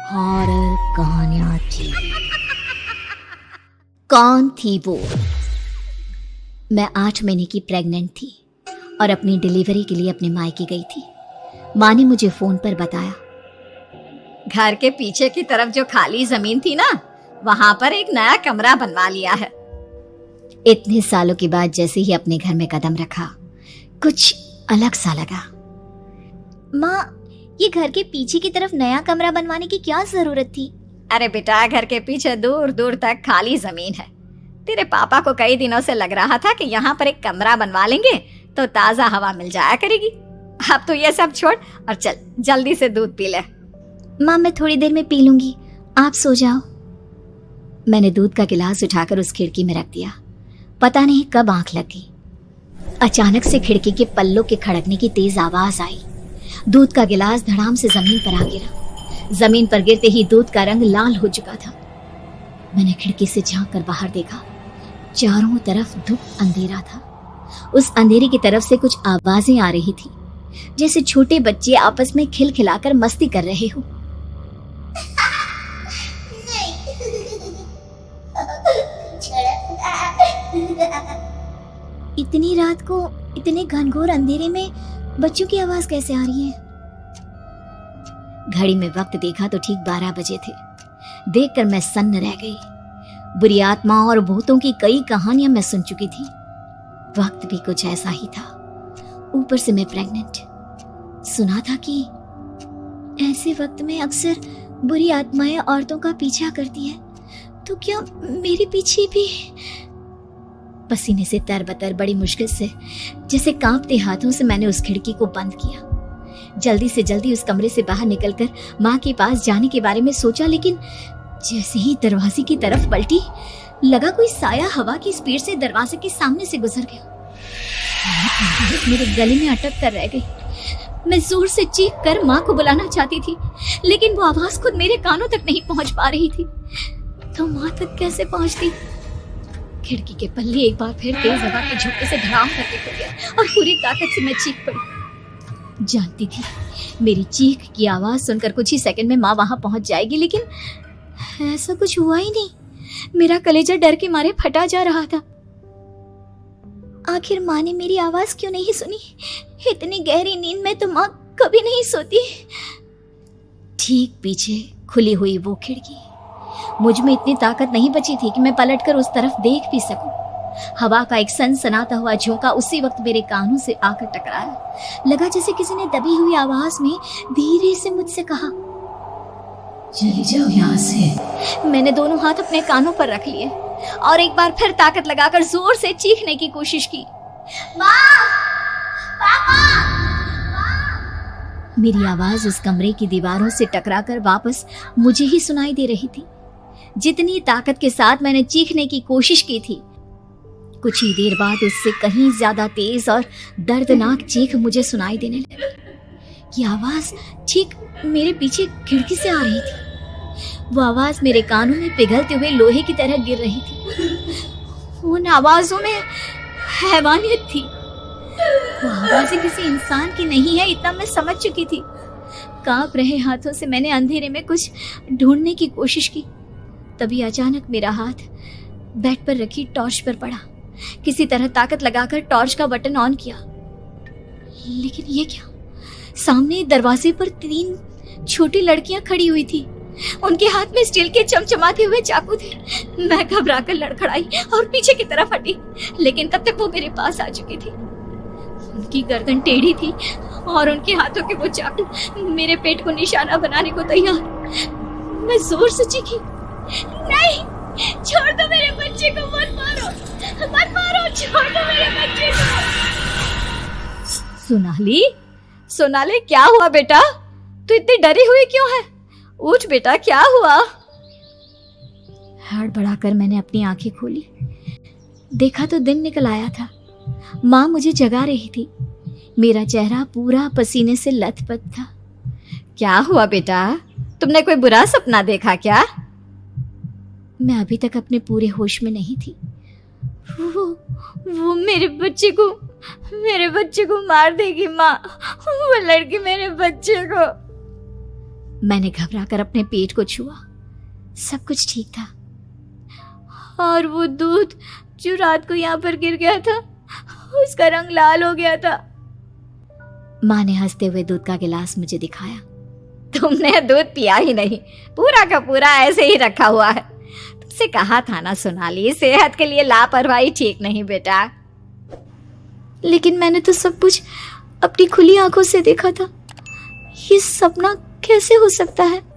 Horror कहानियां थी। कौन थी वो? मैं 8 महीने की प्रेग्नेंट थी और अपनी डिलीवरी के लिए अपने मायके गई थी। माँ ने मुझे फोन पर बताया, घर के पीछे की तरफ जो खाली जमीन थी ना, वहां पर एक नया कमरा बनवा लिया है। इतने सालों के बाद जैसे ही अपने घर में कदम रखा, कुछ अलग सा लगा। माँ, ये घर के पीछे की तरफ नया कमरा बनवाने की क्या जरूरत थी? अरे बेटा, घर के पीछे दूर दूर तक खाली जमीन है। तेरे पापा को कई दिनों से लग रहा था कि यहाँ पर एक कमरा बनवा लेंगे तो ताजा हवा मिल जाया करेगी। अब तो ये सब छोड़ और चल जल्दी से दूध पी ले। माँ, मैं थोड़ी देर में पी लूंगी, आप सो जाओ। मैंने दूध का गिलास उठाकर उस खिड़की में रख दिया। पता नहीं कब आंख लगी। अचानक से खिड़की के पल्लों के खड़कने की तेज आवाज आई। दूध का गिलास धड़ाम से जमीन पर आ गिरा। जमीन पर गिरते ही दूध का रंग लाल हो चुका था। मैंने खिड़की से झांक कर बाहर देखा। चारों तरफ धूप अंधेरा था। उस अंधेरे की तरफ से कुछ आवाजें आ रही थी, जैसे छोटे बच्चे आपस में खिलखिलाकर मस्ती कर रहे हो। इतनी रात को इतने घनघोर अंधेरे में बच्चों की आवाज कैसे आ रही है? घड़ी में वक्त देखा तो ठीक 12 बजे थे। देखकर मैं सन्न रह गई। बुरी आत्माओं और भूतों की कई कहानियां मैं सुन चुकी थी। वक्त भी कुछ ऐसा ही था। ऊपर से मैं प्रेग्नेंट। सुना था कि ऐसे वक्त में अक्सर बुरी आत्माएं औरतों का पीछा करती है, तो क्या मेरे पीछे भी? पसीने से तरबतर बड़ी मुश्किल से, जैसे कांपते हाथों से मैंने उस खिड़की को बंद किया। जल्दी से जल्दी उस कमरे से बाहर निकलकर माँ के पास जाने के बारे में सोचा, लेकिन जैसे ही दरवाजे की तरफ पलटी, लगा कोई साया हवा की स्पीड से दरवाजे के सामने से गुजर गया। मेरे गले में अटक कर रह गई। मैं जोर से चीख कर माँ को बुलाना चाहती थी, लेकिन वो आवाज खुद मेरे कानों तक नहीं पहुंच पा रही थी। तो माँ तक कैसे पहुंचती? खिड़की के पल्ले एक बार फिर तेज हवा के झोंके से धड़ाम करके खुल गया और पूरी ताकत से मैं चीख पड़ी। जानती थी मेरी चीख की आवाज सुनकर कुछ ही सेकंड में माँ वहां पहुंच जाएगी, लेकिन ऐसा कुछ हुआ ही नहीं। मेरा कलेजा डर के मारे फटा जा रहा था। आखिर माँ ने मेरी आवाज क्यों नहीं सुनी? इतनी गहरी नींद में तो माँ कभी नहीं सोती। ठीक पीछे खुली हुई वो खिड़की। मुझ में इतनी ताकत नहीं बची थी कि मैं पलटकर उस तरफ देख भी सकूं। हवा का एक सनसनाता हुआ झोंका उसी वक्त मेरे कानों से आकर टकराया। लगा जैसे किसी ने दबी हुई आवाज में धीरे से मुझसे कहा, चली जाओ यहाँ से। मैंने दोनों हाथ अपने कानों पर रख लिए और एक बार फिर ताकत लगाकर जोर से चीखने की कोशिश की। माँ! पापा! मेरी आवाज उस कमरे की दीवारों से टकराकर वापस मुझे ही सुनाई दे रही थी। जितनी ताकत के साथ मैंने चीखने की कोशिश की थी, कुछ ही देर बाद उससे कहीं ज्यादा तेज और दर्दनाक चीख मुझे सुनाई देने लगी। ये आवाज ठीक मेरे पीछे खिड़की से आ रही थी। वो आवाज मेरे कानों में पिघलते हुए लोहे की तरह गिर रही थी। उन आवाजों में हैवानियत थी। वो आवाजें किसी इंसान की नहीं है, इतना मैं समझ चुकी थी। कांप रहे हाथों से मैंने अंधेरे में कुछ ढूंढने की कोशिश की। तभी अचानक मेरा हाथ बेड पर रखी टॉर्च पर पड़ा। किसी तरह ताकत लगाकर टॉर्च का बटन ऑन किया, लेकिन ये क्या? सामने दरवाजे पर 3 छोटी लड़कियां खड़ी हुई थी। उनके हाथ में स्टील के चमचमाते हुए चाकू थे। मैं घबराकर लड़खड़ाई और पीछे की तरफ हटी, लेकिन तब तक वो मेरे पास आ चुकी थी। उनकी गर्दन टेढ़ी थी और उनके हाथों के वो चाकू मेरे पेट को निशाना बनाने को तैयार। मैं जोर से चीखी, नहीं, छोड़ दो मेरे बच्चे को, मत मारो, मत मारो, छोड़ दो मेरे बच्चे को। सोनाली, सोनाली, क्या हुआ बेटा? तू इतनी डरी हुई क्यों है? उठ बेटा, क्या हुआ? हड़बड़ाकर मैंने अपनी आंखें खोली। देखा तो दिन निकल आया था। माँ मुझे जगा रही थी। मेरा चेहरा पूरा पसीने से लथपथ था। क्या हुआ बेटा? तुमने कोई बुरा सपना देखा क्या? मैं अभी तक अपने पूरे होश में नहीं थी। वो मेरे बच्चे को मार देगी माँ। वो लड़की मेरे बच्चे को। मैंने घबराकर अपने पेट को छुआ। सब कुछ ठीक था। और वो दूध जो रात को यहाँ पर गिर गया था, उसका रंग लाल हो गया था। माँ ने हंसते हुए दूध का गिलास मुझे दिखाया। तुमने दूध पिया ही नहीं, पूरा का पूरा ऐसे ही रखा हुआ है। तुमसे कहा था ना सोनाली, सेहत के लिए लापरवाही ठीक नहीं बेटा। लेकिन मैंने तो सब कुछ अपनी खुली आंखों से देखा था। ये सपना कैसे हो सकता है?